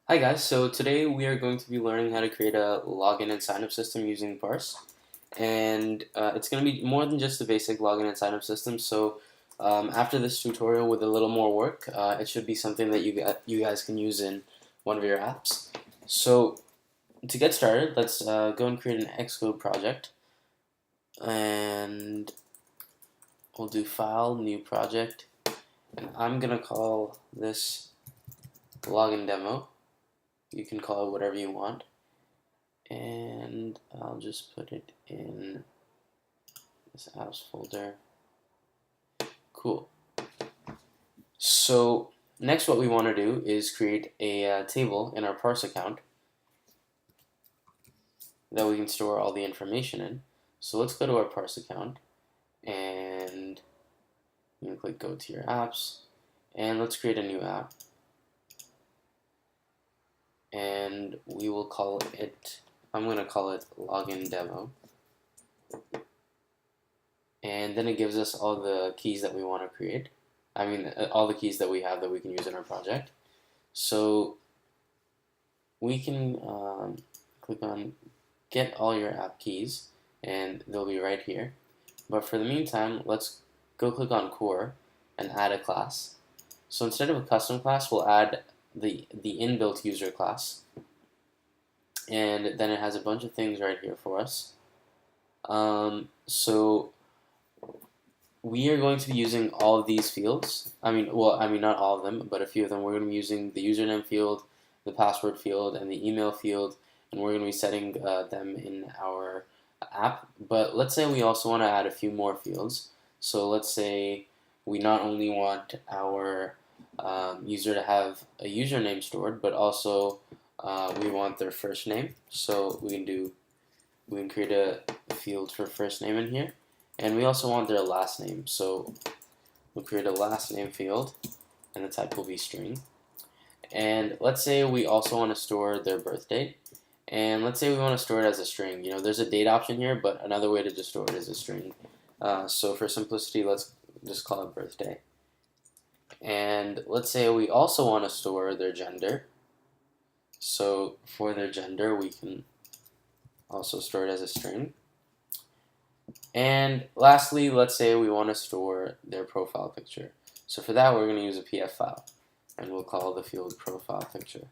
Hi guys, so today we are going to be learning how to create a login and sign up system using Parse. And it's going to be more than just the basic login and sign up system. So after this tutorial with a little more work, it should be something that you guys can use in one of your apps. So to get started, let's go and create an Xcode project. And we'll do File, New Project. And I'm going to call this Login Demo. You can call it whatever you want. And I'll just put it in this apps folder. Cool. So next what we want to do is create a table in our Parse account that we can store all the information in. So let's go to our Parse account and you can click go to your apps and let's create a new app. And we will call it, I'm going to call it Login Demo. And then it gives us all the keys that we want to create. All the keys that we have that we can use in our project. So we can click on get all your app keys and they'll be right here. But for the meantime, let's go click on core and add a class. So instead of a custom class, we'll add the inbuilt user class. And then it has a bunch of things right here for us. So we are going to be using all of these fields. Not all of them, but a few of them. We're going to be using the username field, the password field, and the email field, and we're going to be setting them in our app. But let's say we also want to add a few more fields. So let's say we not only want our user to have a username stored, but also we want their first name. So we can create a field for first name in here. And we also want their last name, so we'll create a last name field, and the type will be string. And let's say we also want to store their birth date, and let's say we want to store it as a string. There's a date option here, but another way to just store it is a string. So for simplicity, let's just call it birthday. And let's say we also want to store their gender. So for their gender, we can also store it as a string. And lastly, let's say we want to store their profile picture. So for that, we're going to use a PF file, and we'll call the field profile picture.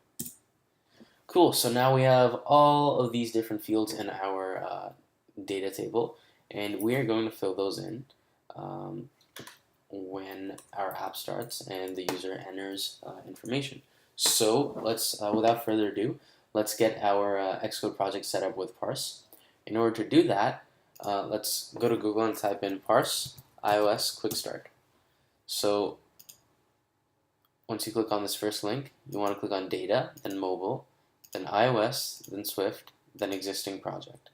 Cool, so now we have all of these different fields in our data table, and we are going to fill those in when our app starts and the user enters information. So let's, without further ado, let's get our Xcode project set up with Parse. In order to do that, let's go to Google and type in Parse iOS Quick Start. So once you click on this first link, you want to click on Data, then Mobile, then iOS, then Swift, then Existing Project.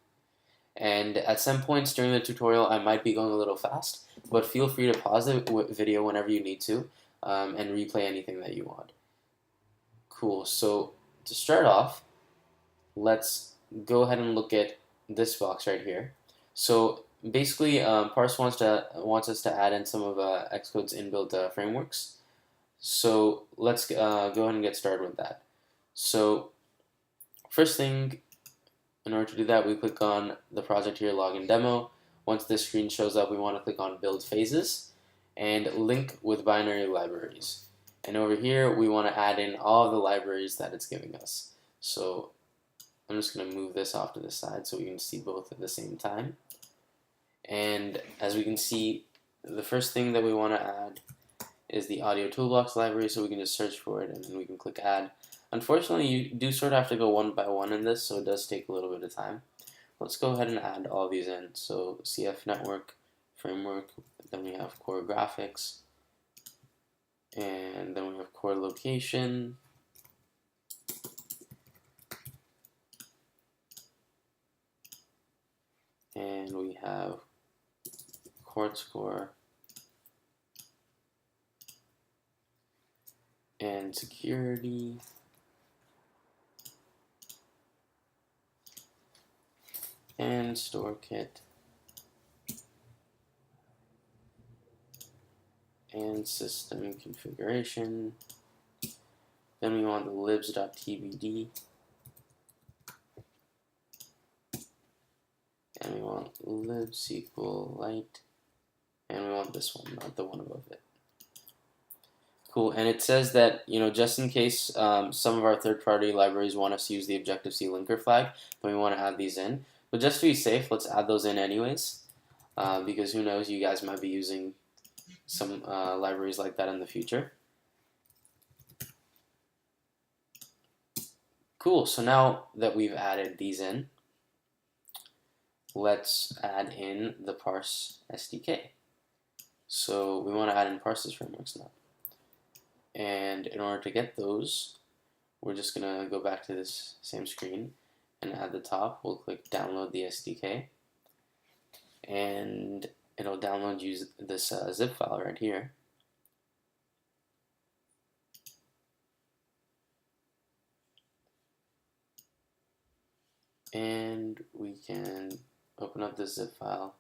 And at some points during the tutorial, I might be going a little fast, but feel free to pause the video whenever you need to and replay anything that you want. Cool, so to start off, let's go ahead and look at this box right here. So basically, Parse wants us to add in some of Xcode's inbuilt frameworks. So let's go ahead and get started with that. So first thing, in order to do that, we click on the project here, Login Demo. Once this screen shows up, we want to click on Build Phases and Link with Binary Libraries. And over here, we want to add in all the libraries that it's giving us. So I'm just going to move this off to the side so we can see both at the same time. And as we can see, the first thing that we want to add is the Audio Toolbox library, so we can just search for it and then we can click Add. Unfortunately, you do sort of have to go one by one in this, so it does take a little bit of time. Let's go ahead and add all these in. So CF Network, Framework, then we have Core Graphics, and then we have Core Location, and we have Chord Score, and Security, and StoreKit, and System Configuration, Then we want the libs.tbd, and we want libsqlite, and we want this one, not the one above it. Cool, and it says that, just in case some of our third-party libraries want us to use the Objective-C linker flag, then we want to add these in. But just to be safe, let's add those in anyways, because who knows, you guys might be using some libraries like that in the future. Cool, so now that we've added these in, let's add in the Parse SDK. So we want to add in Parse's frameworks now. And in order to get those, we're just going to go back to this same screen, and at the top we'll click download the SDK, and it'll download this zip file right here. And we can open up this zip file,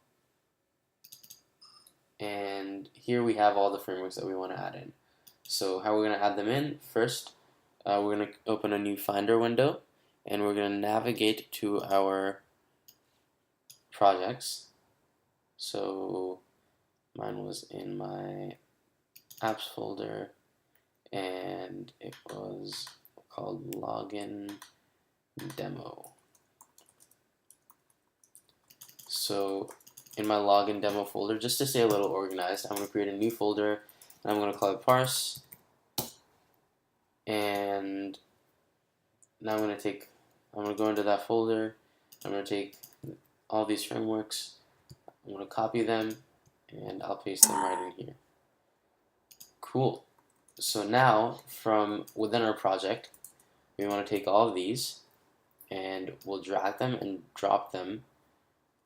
and here we have all the frameworks that we want to add in. So how we're going to add them in: first, we're going to open a new Finder window, and we're going to navigate to our projects. So mine was in my apps folder, and it was called login demo. So in my login demo folder, just to stay a little organized, I'm going to create a new folder, and I'm going to call it parse. And now I'm going to go into that folder. I'm going to take all these frameworks, I'm going to copy them, and I'll paste them right in here. Cool. So now, from within our project, we want to take all of these, and we'll drag them and drop them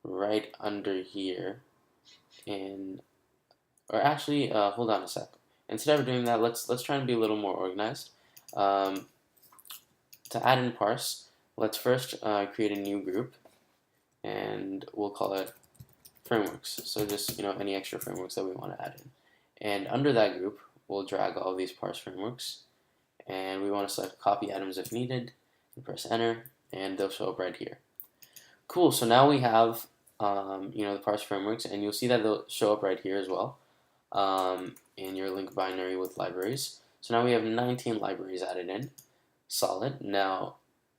right under here. Or actually, hold on a sec. Instead of doing that, let's try and be a little more organized. To add in parse, let's first create a new group, and we'll call it frameworks. So just any extra frameworks that we want to add in. And under that group, we'll drag all these parse frameworks, and we want to select copy items if needed, and press enter, and they'll show up right here. Cool. So now we have the parse frameworks, and you'll see that they'll show up right here as well in your link binary with libraries. So now we have 19 libraries added in. Solid. Now,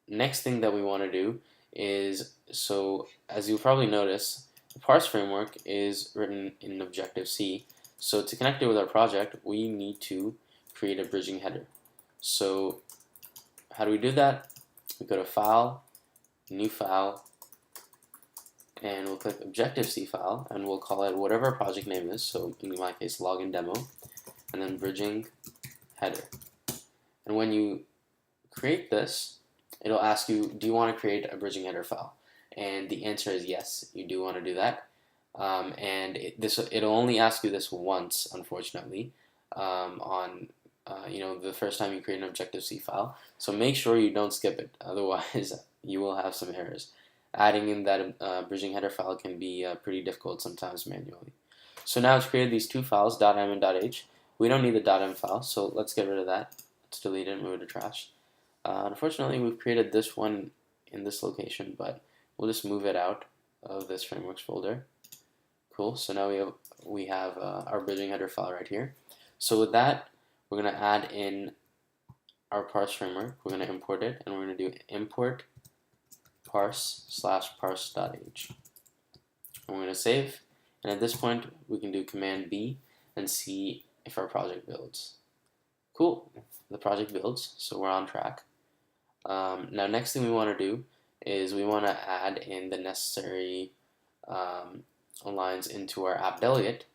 next thing that we want to do is, so as you'll probably notice, the parse framework is written in Objective-C. So to connect it with our project, we need to create a bridging header. So how do we do that? We go to File, New File, and we'll click Objective-C file, and we'll call it whatever our project name is, so in my case, login demo, and then bridging header. And when you create this, it'll ask you, do you want to create a bridging header file? And the answer is yes, you do want to do that. And it'll only ask you this once, unfortunately, on the first time you create an Objective-C file. So make sure you don't skip it, otherwise you will have some errors. Adding in that bridging header file can be pretty difficult sometimes manually. So now it's created these two files, .m and .h. We don't need the .m file, so let's get rid of that. Let's delete it and move it to trash. Unfortunately, we've created this one in this location, but we'll just move it out of this frameworks folder. Cool. So now we have our bridging header file right here. So with that, we're going to add in our parse framework. We're going to import it, and we're going to do import parse/parse.h. And we're going to save. And at this point, we can do Command B and see if our project builds. Cool. The project builds, so we're on track. Now, next thing we want to do is we want to add in the necessary lines into our app delegate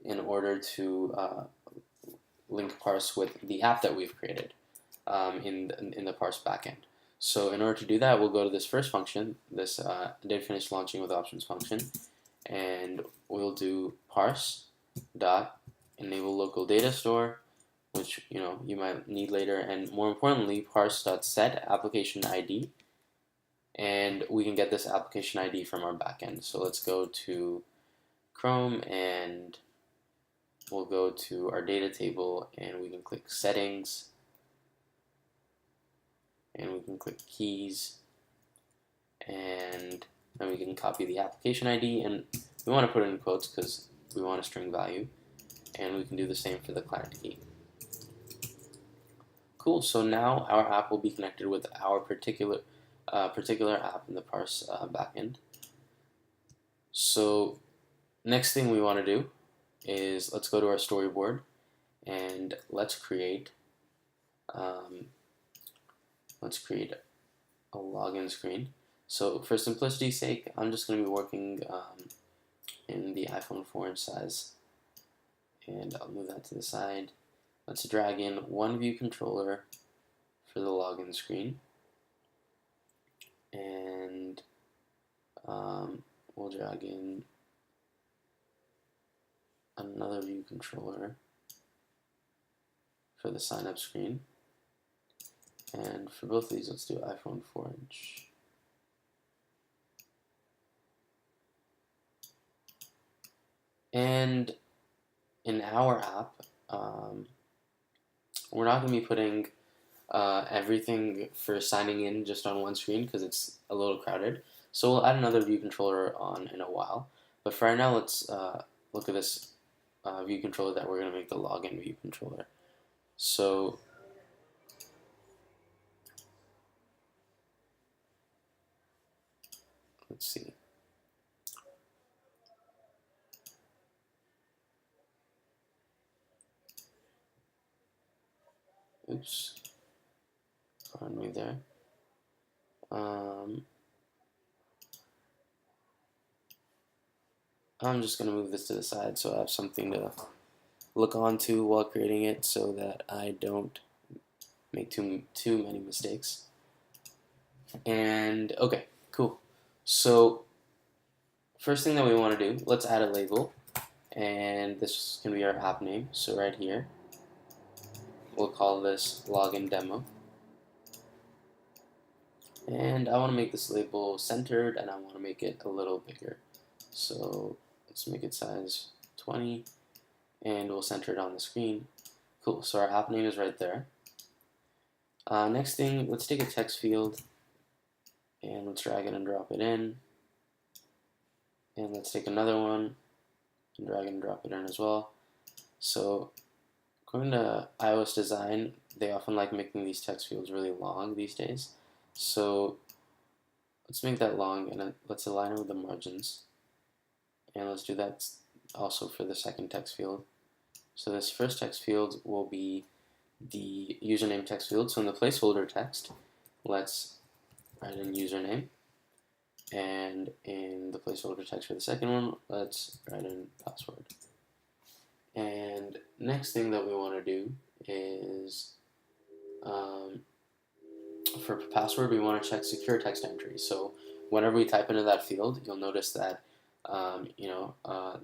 in order to link parse with the app that we've created in the parse backend. So in order to do that, we'll go to this first function, this did finish launching with options function, and we'll do parse dot enable local data store, which you might need later, and more importantly, parse.set application ID, and we can get this application ID from our backend. So let's go to Chrome, and we'll go to our data table, and we can click settings, and we can click keys, and then we can copy the application ID, and we want to put it in quotes because we want a string value, and we can do the same for the client key. Cool, so now our app will be connected with our particular app in the Parse backend. So next thing we want to do is let's go to our storyboard and let's create a login screen. So for simplicity's sake, I'm just going to be working in the iPhone 4-inch size, and I'll move that to the side. Let's drag in one view controller for the login screen, and we'll drag in another view controller for the sign up screen. And for both of these, let's do iPhone 4-inch. And in our app, we're not going to be putting everything for signing in just on one screen because it's a little crowded. So we'll add another view controller on in a while. But for right now, let's look at this view controller that we're going to make the login view controller. So let's see. Oops. Pardon me there. I'm just going to move this to the side so I have something to look onto while creating it so that I don't make too many mistakes. And okay, cool. So first thing that we want to do, let's add a label, and this can be our app name. So right here, we'll call this login demo. And I want to make this label centered, and I want to make it a little bigger. So let's make it size 20, and we'll center it on the screen. Cool, so our app name is right there. Next thing, let's take a text field, and let's drag it and drop it in. And let's take another one, and drag and drop it in as well. So according to iOS design, they often like making these text fields really long these days. So let's make that long, and let's align it with the margins. And let's do that also for the second text field. So this first text field will be the username text field. So in the placeholder text, let's write in username. And in the placeholder text for the second one, let's write in password. And next thing that we want to do is for password, we want to check secure text entry. So whenever we type into that field, you'll notice that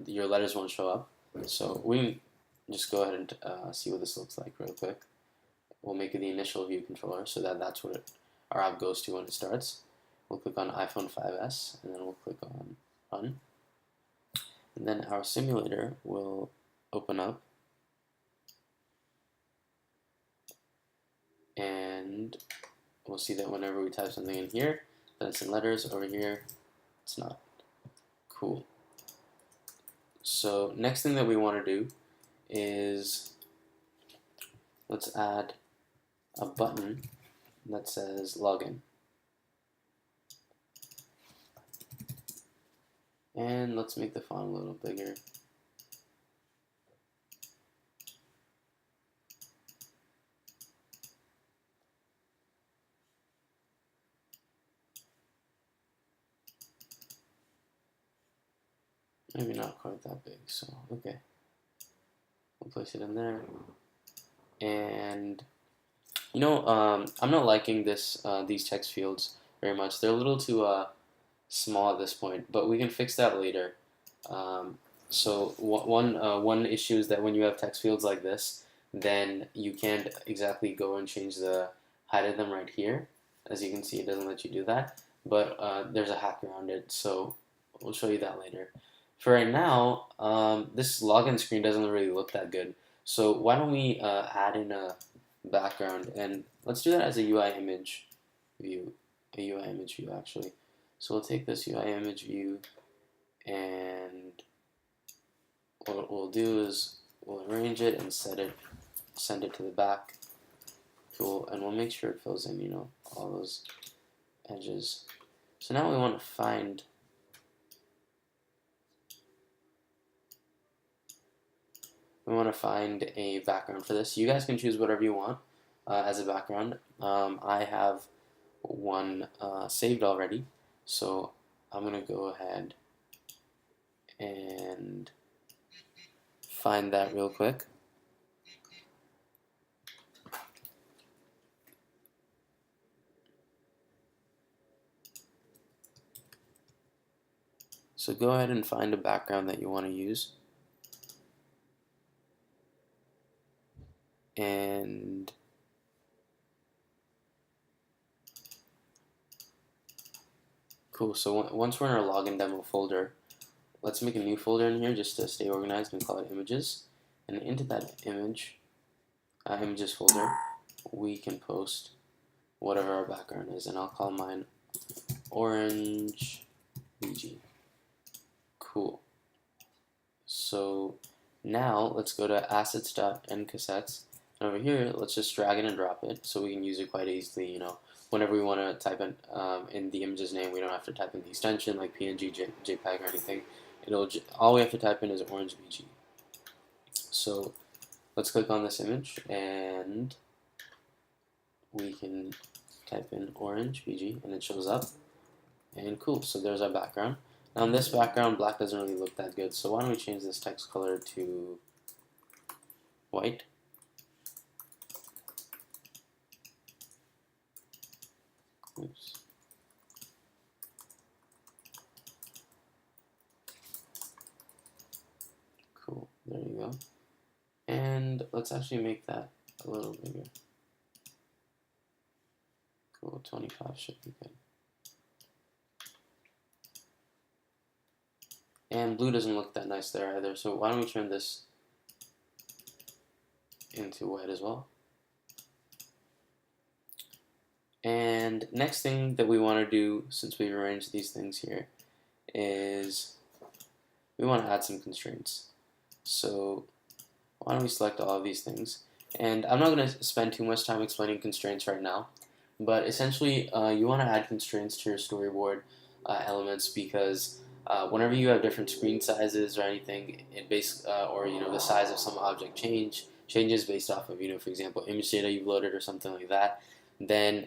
your letters won't show up. So we can just go ahead and see what this looks like real quick. We'll make it the initial view controller so that that's what our app goes to when it starts. We'll click on iPhone 5S, and then we'll click on Run. And then our simulator will open up, and we'll see that whenever we type something in here, then it's in letters. Over here, it's not. Cool. So next thing that we want to do is let's add a button that says login. And let's make the font a little bigger. Maybe not quite that big, so okay. We'll place it in there. And I'm not liking these text fields very much. They're a little too small at this point, but we can fix that later. So one issue is that when you have text fields like this, then you can't exactly go and change the height of them right here. As you can see, it doesn't let you do that, but there's a hack around it, so we'll show you that later. For right now, this login screen doesn't really look that good, so why don't we add in a background, and let's do that as a UI image. view, a UI image view actually. So we'll take this UI image view, and what we'll do is we'll arrange it and send it to the back tool, and we'll make sure it fills in, all those edges. So now we want to find a background for this. You guys can choose whatever you want as a background. I have one saved already, so I'm gonna go ahead and find that real quick. So go ahead and find a background that you want to use, and cool. So once we're in our login demo folder, let's make a new folder in here just to stay organized and call it images. And into that images folder, we can post whatever our background is, and I'll call mine orange BG. Cool. So now let's go to assets.endcassettes, and over here let's just drag it and drop it so we can use it quite easily. Whenever we want to type in the image's name, we don't have to type in the extension like PNG, JPEG, or anything. All we have to type in is orange BG. So let's click on this image, and we can type in orange BG, and it shows up. And cool, so there's our background. Now in this background, black doesn't really look that good, so why don't we change this text color to white. Oops. Cool, there you go. And let's actually make that a little bigger. Cool, 25 should be good. And blue doesn't look that nice there either, so why don't we turn this into white as well. And next thing that we want to do, since we've arranged these things here, is we want to add some constraints. So why don't we select all of these things? And I'm not going to spend too much time explaining constraints right now, but essentially you want to add constraints to your storyboard elements, because whenever you have different screen sizes or anything, or the size of some object changes based off of, for example, image data you've loaded or something like that, then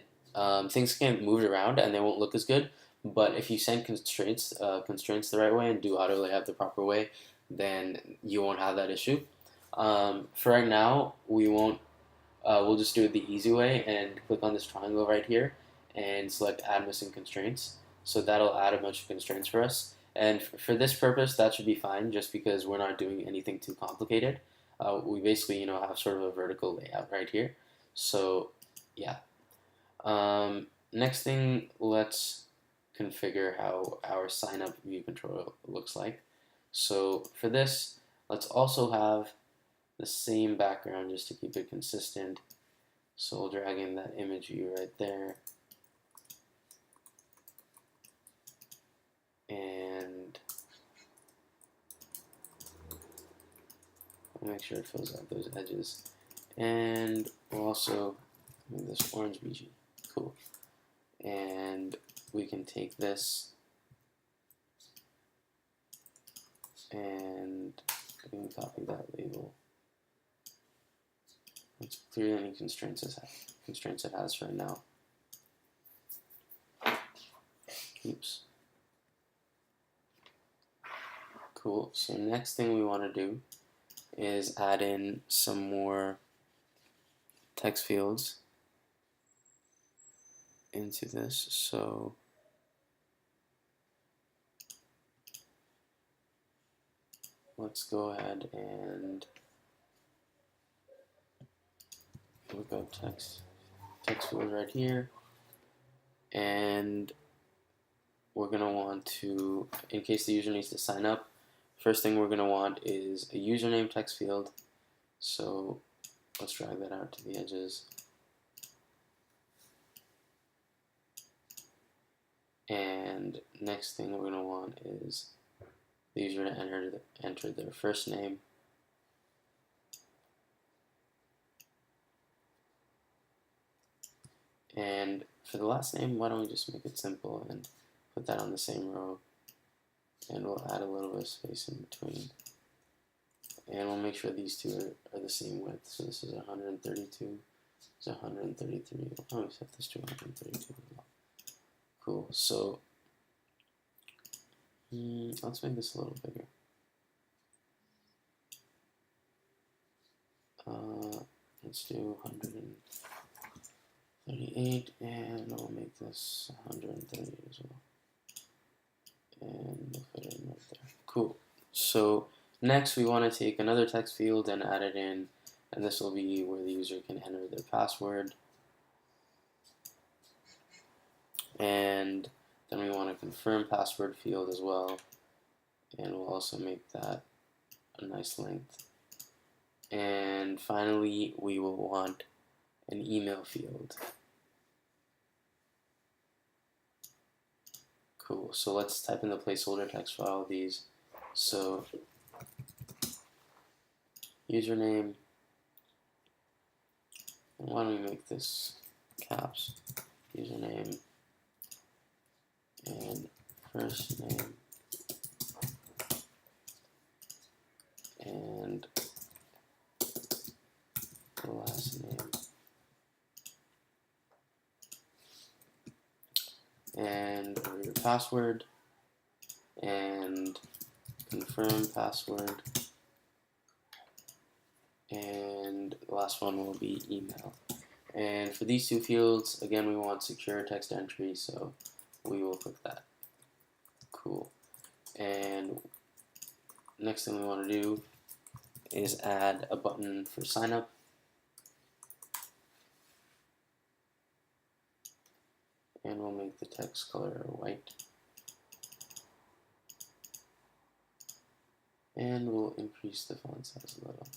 things can get moved around and they won't look as good. But if you send constraints the right way and do auto layout the proper way, then you won't have that issue. For right now, we won't. We'll just do it the easy way and click on this triangle right here and select add missing constraints. So that'll add a bunch of constraints for us. And for this purpose, that should be fine, just because we're not doing anything too complicated. We basically, have sort of a vertical layout right here. So yeah. Next thing, let's configure how our signup view control looks like. So for this, let's also have the same background just to keep it consistent. So we'll drag in that image view right there. And we'll make sure it fills out those edges. And we'll also make this orange BG. Cool. And we can take this and we can copy that label. Let's clear any constraints it has right now. Oops. Cool. So next thing we want to do is add in some more text fields into this. So let's go ahead and look up text field right here, and we're going to want to, in case the user needs to sign up, first thing we're going to want is a username text field. So let's drag that out to the edges. And next thing we're going to want is the user to enter their first name, and for the last name, why don't we just make it simple and put that on the same row, and we'll add a little bit of space in between, and we'll make sure these two are the same width. So this is 132, it's 133. Oh, we set this to 132 as well. Cool. So let's make this a little bigger. Let's do 138, and we'll make this 130 as well. And we'll put it in right there. Cool. So next we want to take another text field and add it in, and this will be where the user can enter their password. And then we want to confirm password field as well, and we'll also make that a nice length. And finally, we will want an email field. Cool, so let's type in the placeholder text for all of these. So, username, and why don't we make this caps, username, and first name, and the last name, and your password, and confirm password, and the last one will be email. And for these two fields, again, we want secure text entry, so we will click that. Cool. And next thing we want to do is add a button for sign up. And we'll make the text color white. And we'll increase the font size a little.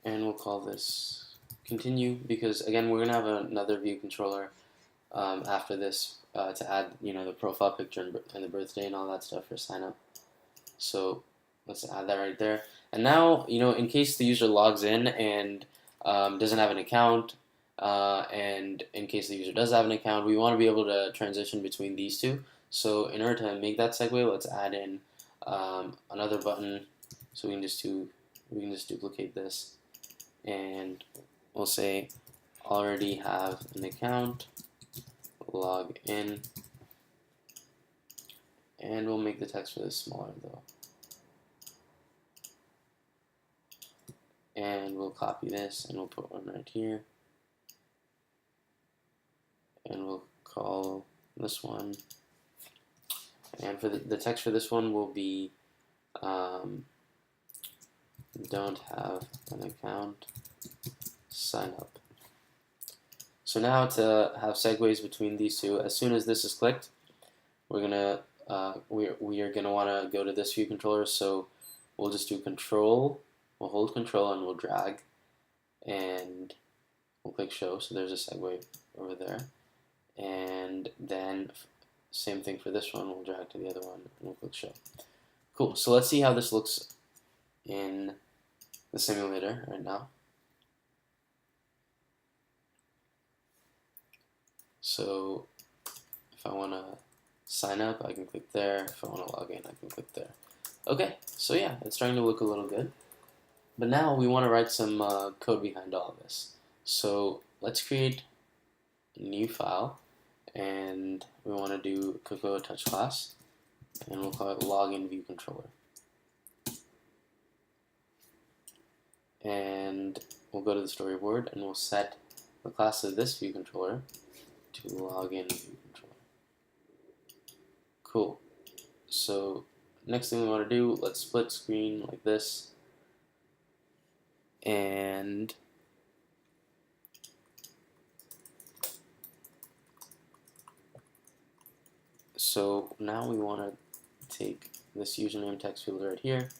And we'll call this continue, because again, we're gonna have another view controller after this to add, the profile picture and the birthday and all that stuff for sign up. So let's add that right there. And now, in case the user logs in and doesn't have an account, and in case the user does have an account, we want to be able to transition between these two. So in order to make that segue, let's add in another button. So we can just duplicate this, and we'll say already have an account, log in, and we'll make the text for this smaller though. And we'll copy this and we'll put one right here, and we'll call this one, and for the text for this one will be don't have an account, sign up. So now to have segues between these two, as soon as this is clicked, we're gonna we are gonna want to go to this view controller. So we'll just do control. We'll hold control and we'll drag, and we'll click show. So there's a segue over there, and then same thing for this one. We'll drag to the other one and we'll click show. Cool. So let's see how this looks in the simulator right now. So if I want to sign up, I can click there. If I want to log in, I can click there. Okay, so yeah, it's starting to look a little good. But now we want to write some code behind all of this. So let's create a new file, and we want to do Cocoa Touch class, and we'll call it login view controller. And we'll go to the storyboard and we'll set the class of this view controller to login view controller. Cool. So next thing we want to do, let's split screen like this, and So now we want to take this username text field right here,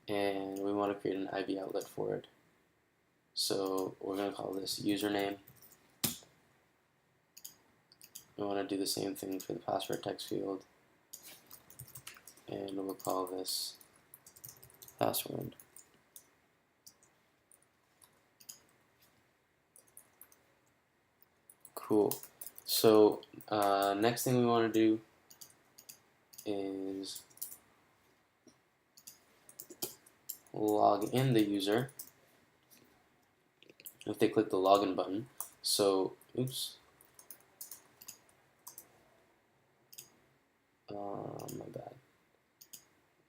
and we want to create an IV outlet for it. So we're going to call this username. We want to do the same thing for the password text field, and we'll call this password. Cool. So next thing we want to do is log in the user if they click the login button. So, oops. My bad.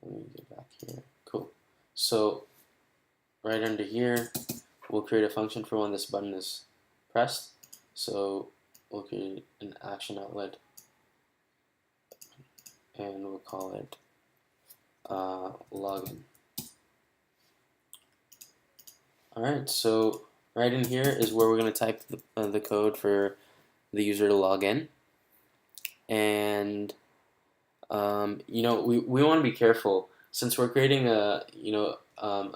Let me get back here. Cool. So, right under here, we'll create a function for when this button is pressed. So, we'll create an action outlet, and we'll call it login. Alright, so right in here is where we're going to type the code for the user to log in. And we want to be careful since we're creating a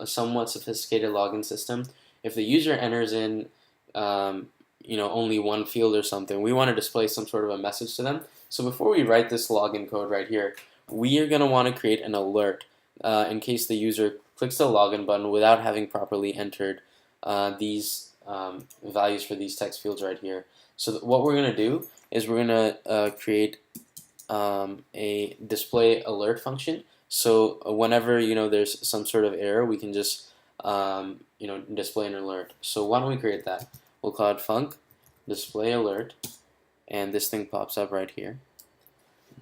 somewhat sophisticated login system. If the user enters in only one field or something, we want to display some sort of a message to them. So before we write this login code right here, we are going to want to create an alert in case the user clicks the login button without having properly entered these values for these text fields right here. So what we're going to do is we're going to create a display alert function. So whenever there's some sort of error, we can just display an alert. So why don't we create that? We'll call it func display alert, and this thing pops up right here.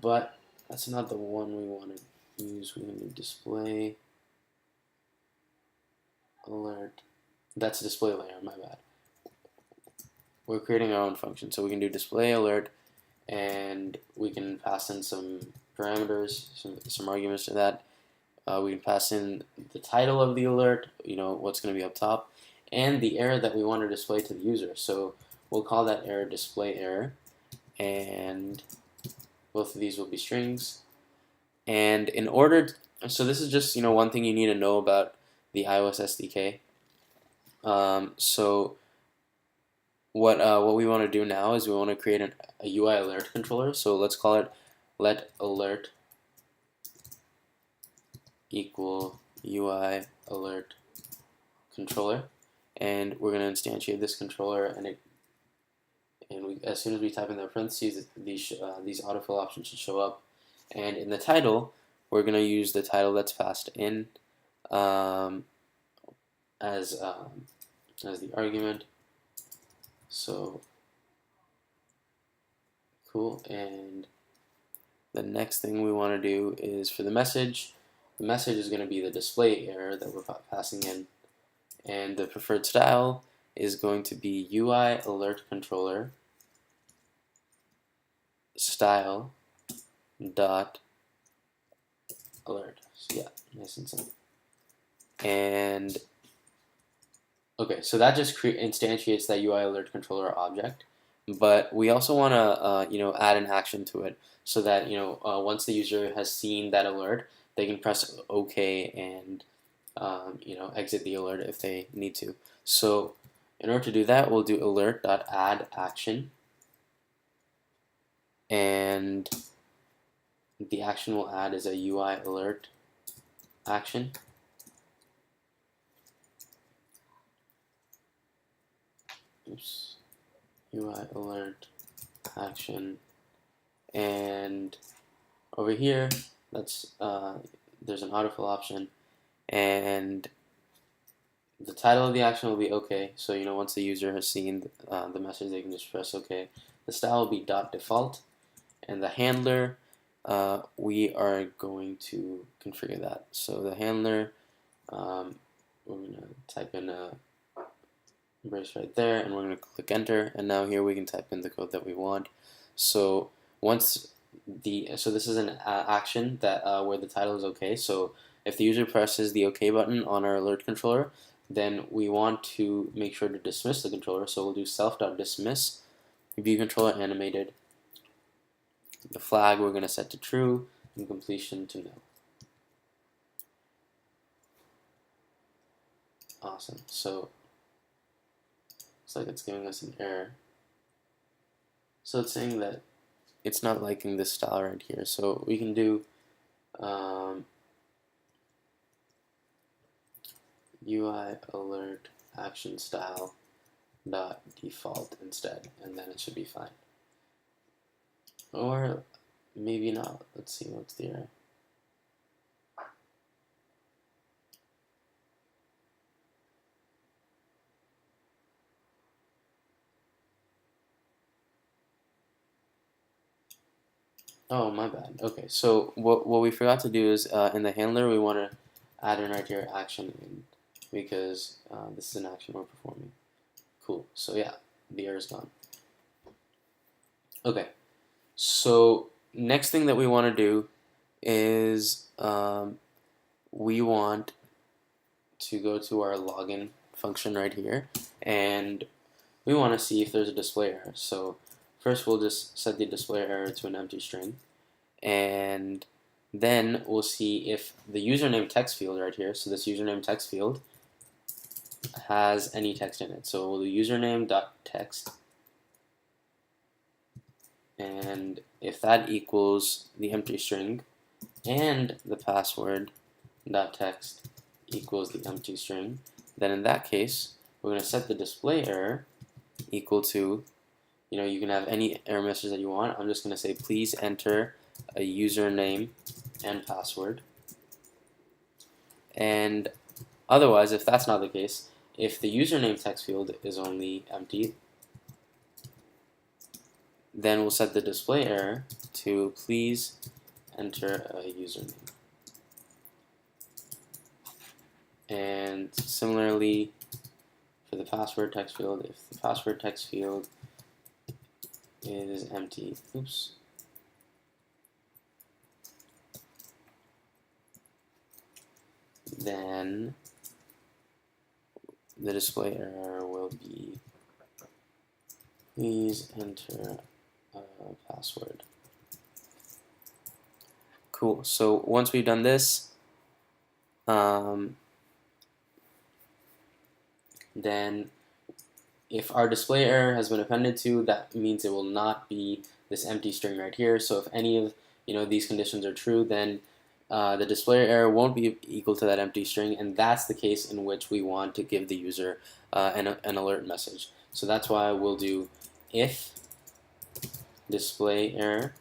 But that's not the one we want to use. We're going to do display alert. That's display layer, my bad. We're creating our own function, so we can do display alert, and we can pass in some parameters, some arguments to that. We can pass in the title of the alert, what's going to be up top, and the error that we want to display to the user. So we'll call that error display error, and both of these will be strings. And so this is just one thing you need to know about the iOS SDK. So what we want to do now is we want to create a UI alert controller. So let's call it let alert equal UI alert controller, and we're going to instantiate this controller, and as soon as we type in the parentheses, these autofill options should show up. And in the title, we're going to use the title that's passed in as the argument. So cool. And the next thing we want to do is for the message is going to be the display error that we're passing in, and the preferred style is going to be UI alert controller style dot alert. So yeah, nice and simple. And okay, so that just instantiates that UI alert controller object, but we also want to add an action to it so that once the user has seen that alert, they can press OK and exit the alert if they need to. So in order to do that, we'll do alert.add action, and the action we'll add is a UI alert action. Oops. UI alert action, and over here there's an autofill option, and the title of the action will be OK. So once the user has seen the message, they can just press OK. The style will be .default, and the handler we are going to configure that. So the handler, we're going to type in a brace right there, and we're going to click enter, and now here we can type in the code that we want. So so this is an action that where the title is OK. So if the user presses the OK button on our alert controller, then we want to make sure to dismiss the controller. So we'll do self.dismiss view controller animated The flag we're going to set to true and completion to no. Awesome. So it's like it's giving us an error. So it's saying that it's not liking this style right here. So we can do UI alert action style dot default instead, and then it should be fine. Or maybe not. Let's see what's the error. Oh, my bad. Okay, so what we forgot to do is in the handler we want to add in right here action in, because this is an action we're performing. Cool. So yeah, the error is gone. Okay. So next thing that we want to do is we want to go to our login function right here, and we want to see if there's a display error. So first we'll just set the display error to an empty string, and then we'll see if the username text field right here, so this username text field has any text in it. So we'll do username.text, and if that equals the empty string and the password.text equals the empty string, then in that case we're going to set the display error equal to, you can have any error message that you want. I'm just going to say please enter a username and password. And otherwise, if that's not the case, if the username text field is only empty, then we'll set the display error to please enter a username. And similarly for the password text field, if the password text field is empty, then the display error will be please enter a password. Cool. So once we've done this, then if our display error has been appended to, that means it will not be this empty string right here. So if any of these conditions are true, then the display error won't be equal to that empty string, and that's the case in which we want to give the user an alert message. So that's why we'll do if display error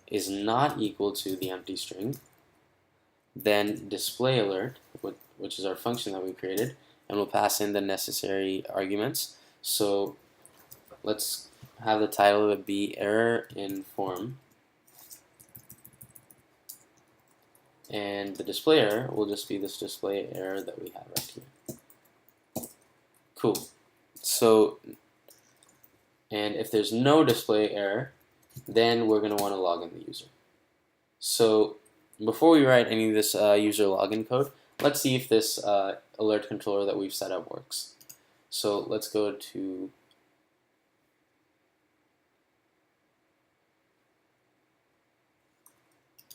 is not equal to the empty string, then display alert, which is our function that we created, and we'll pass in the necessary arguments. So let's have the title of it be error in form, and the display error will just be this display error that we have right here. Cool. So, and if there's no display error, then we're going to want to log in the user. So before we write any of this user login code, let's see if this alert controller that we've set up works. So let's go to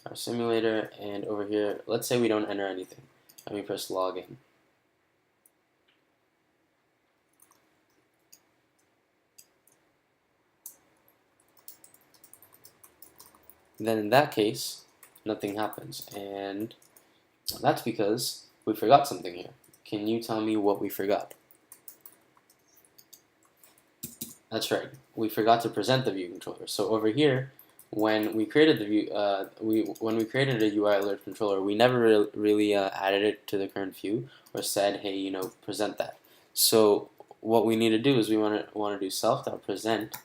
our simulator, and over here, let's say we don't enter anything, and we press login. Then in that case, nothing happens, and that's because we forgot something here. Can you tell me what we forgot? That's right, we forgot to present the view controller. So over here, when we created the view, when we created a UI alert controller, we never really added it to the current view or said, hey, present that. So what we need to do is we want to do self.present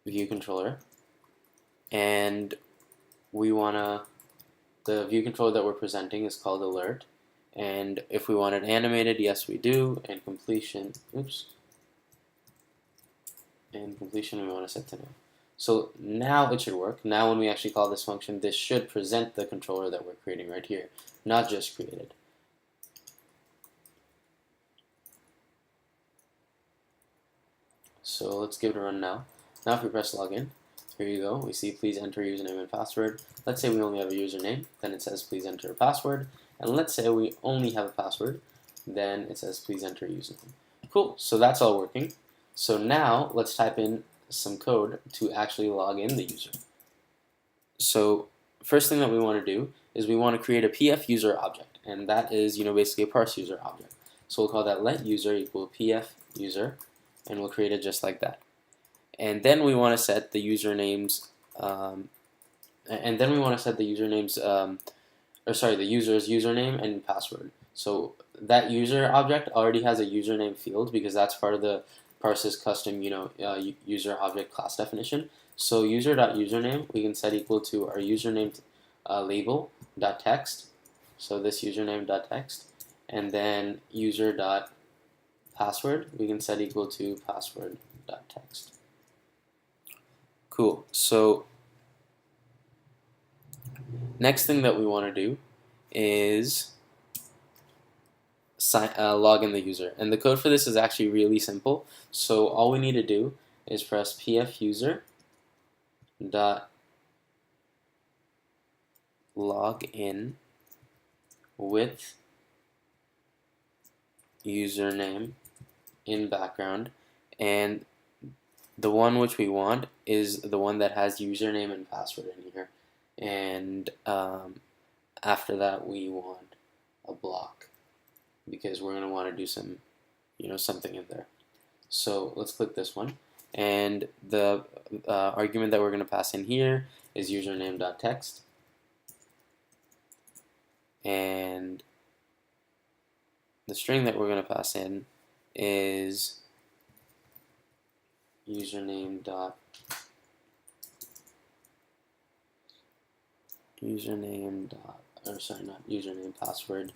view controller, and we want the view controller that we're presenting is called alert, and if we want it animated, yes we do, and completion, and completion we want to set to no. So now it should work. Now when we actually call this function, this should present the controller that we're creating right here, not just created. So let's give it a run now. Now if we press login, here you go. We see please enter username and password. Let's say we only have a username, then it says please enter a password. And let's say we only have a password, then it says please enter username. Cool, so that's all working. So now let's type in some code to actually log in the user. So first thing that we want to do is we want to create a pf user object, and that is basically a parse user object. So we'll call that let user equal pf user, and we'll create it just like that. And then we want to set the usernames, the user's username and password. So that user object already has a username field because that's part of the Parse's custom, user object class definition. So user.username we can set equal to our username label.text. So this username.text, and then user.password we can set equal to password.text. Cool. So next thing that we want to do is log in the user, and the code for this is actually really simple. So all we need to do is press pf user dot log in with username in background, and the one which we want is the one that has username and password in here, and after that we want a block because we're going to want to do some something in there. So let's click this one, and the argument that we're going to pass in here is username.text, and the string that we're going to pass in is password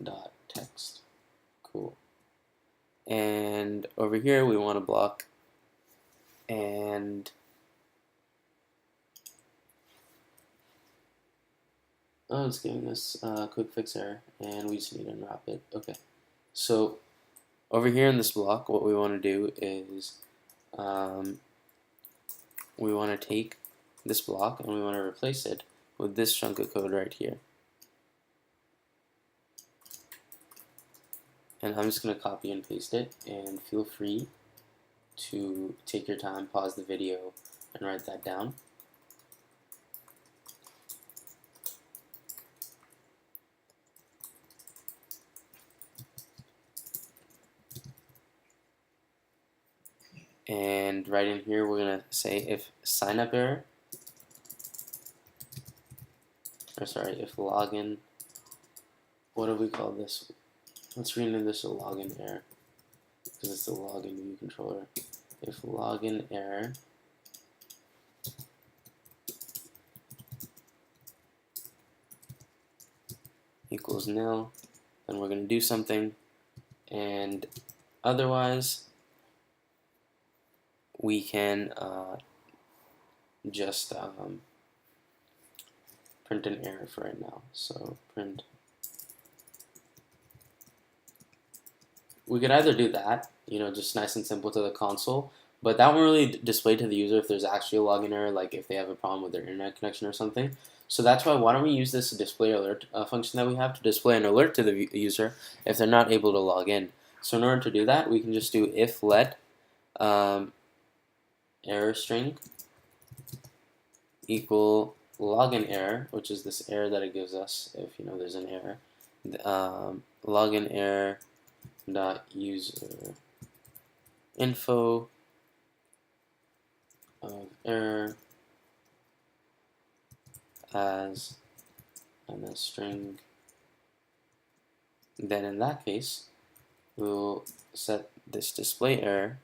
dot text. Cool. And over here we want a block, and it's giving us a quick fix error, and we just need to unwrap it. Okay, so over here in this block, what we want to do is we want to take this block and we want to replace it with this chunk of code right here. And I'm just going to copy and paste it, and feel free to take your time, pause the video, and write that down. And right in here we're going to say if signup error, if login, what do we call this? Let's rename this a login error because it's the login view controller. If login error equals nil, then we're going to do something, and otherwise we can just print an error for right now. So print. We could either do that, just nice and simple to the console, but that won't really display to the user if there's actually a login error, like if they have a problem with their internet connection or something. So that's why don't we use this display alert function that we have to display an alert to the user if they're not able to log in. So in order to do that, we can just do if let error string equal login error, which is this error that it gives us if there's an error. Login error dot user info of error as ms string. Then in that case we'll set this display error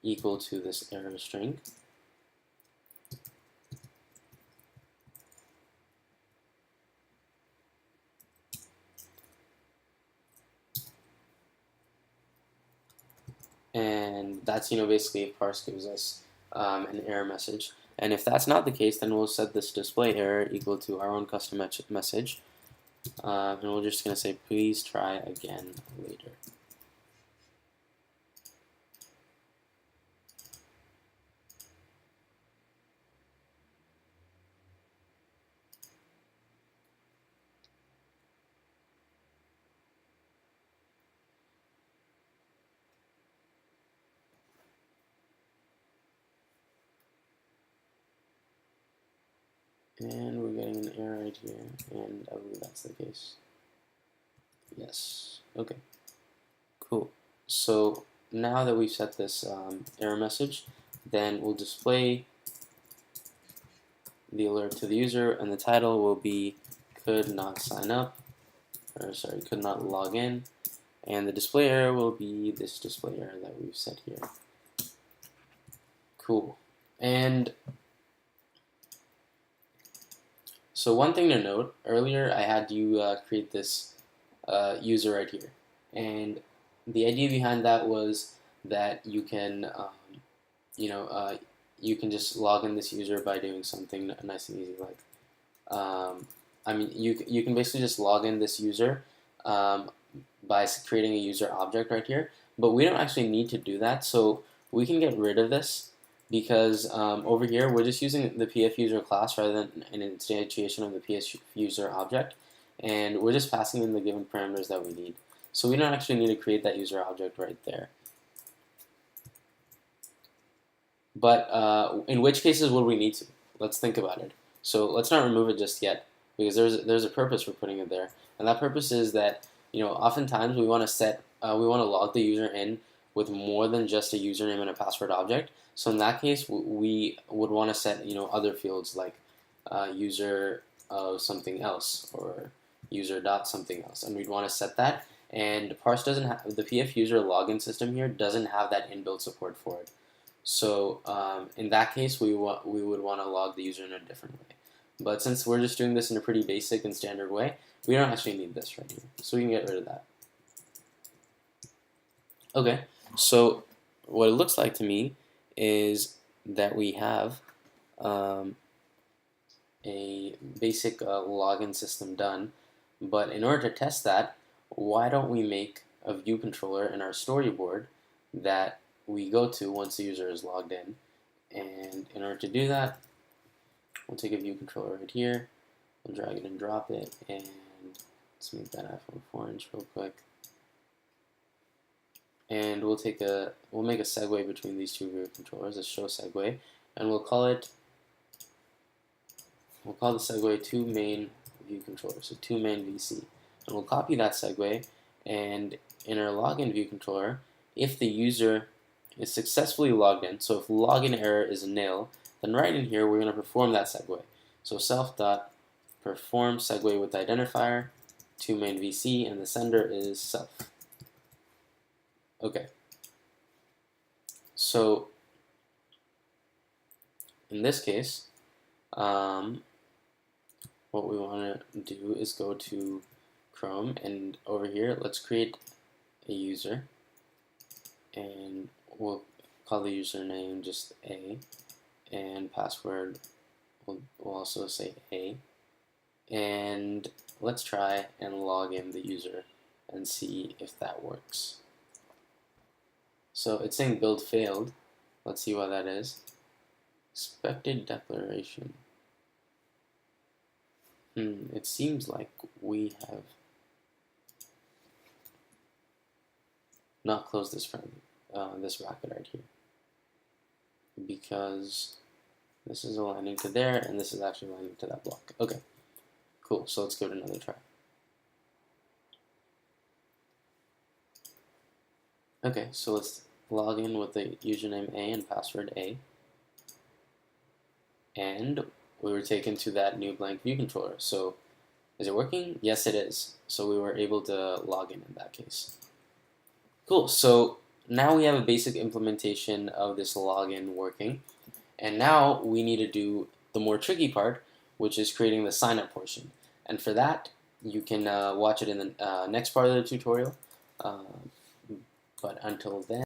equal to this error string, and that's basically if Parse gives us an error message. And if that's not the case, then we'll set this display error equal to our own custom message, and we're just going to say please try again later. And we're getting an error right here, and I believe that's the case. Yes. Okay. Cool. So now that we've set this error message, then we'll display the alert to the user, and the title will be could not sign up, or sorry, could not log in, and the display error will be this display error that we've set here. Cool. And so one thing to note, earlier I had you create this user right here, and the idea behind that was that you can you know, you can just log in this user by doing something nice and easy, like, I mean, you can basically just log in this user by creating a user object right here, but we don't actually need to do that, so we can get rid of this because over here we're just using the PF user class rather than an instantiation of the PF user object, and we're just passing in the given parameters that we need. So we don't actually need to create that user object right there. But in which cases would we need to? Let's think about it. So let's not remove it just yet, because there's a purpose for putting it there, and that purpose is that oftentimes we want to set we want to log the user in with more than just a username and a password object. So in that case, we would want to set other fields like user of something else or user dot something else, and we'd want to set that. And Parse doesn't have the PF user login system here doesn't have that inbuilt support for it. So in that case, we would want to log the user in a different way. But since we're just doing this in a pretty basic and standard way, we don't actually need this right here. So we can get rid of that. Okay, so what it looks like to me is that we have a basic login system done. But in order to test that, why don't we make a view controller in our storyboard that we go to once the user is logged in? And in order to do that, we'll take a view controller right here, we'll drag it and drop it, and let's make that iPhone 4-inch real quick. And we'll make a segue between these two view controllers, a show segue, and we'll call the segue to main view controller, so to main VC. And we'll copy that segue, and in our login view controller, if the user is successfully logged in, so if login error is nil, then right in here we're going to perform that segue. So self.perform segue with identifier to main VC, and the sender is self. Okay. So in this case, what we want to do is go to Chrome, and over here let's create a user, and we'll call the username just A, and password we'll also say A, and let's try and log in the user and see if that works. So it's saying build failed. Let's see why that is. Expected declaration. It seems like we have not closed this this bracket right here, because this is aligning to there, and this is actually aligning to that block. Okay, cool. So let's give it another try. Okay, so let's log in with the username A and password A, and we were taken to that new blank view controller. So is it working? Yes, it is. So we were able to log in that case. Cool. So now we have a basic implementation of this login working, and now we need to do the more tricky part, which is creating the sign up portion. And for that, you can watch it in the next part of the tutorial. But until then,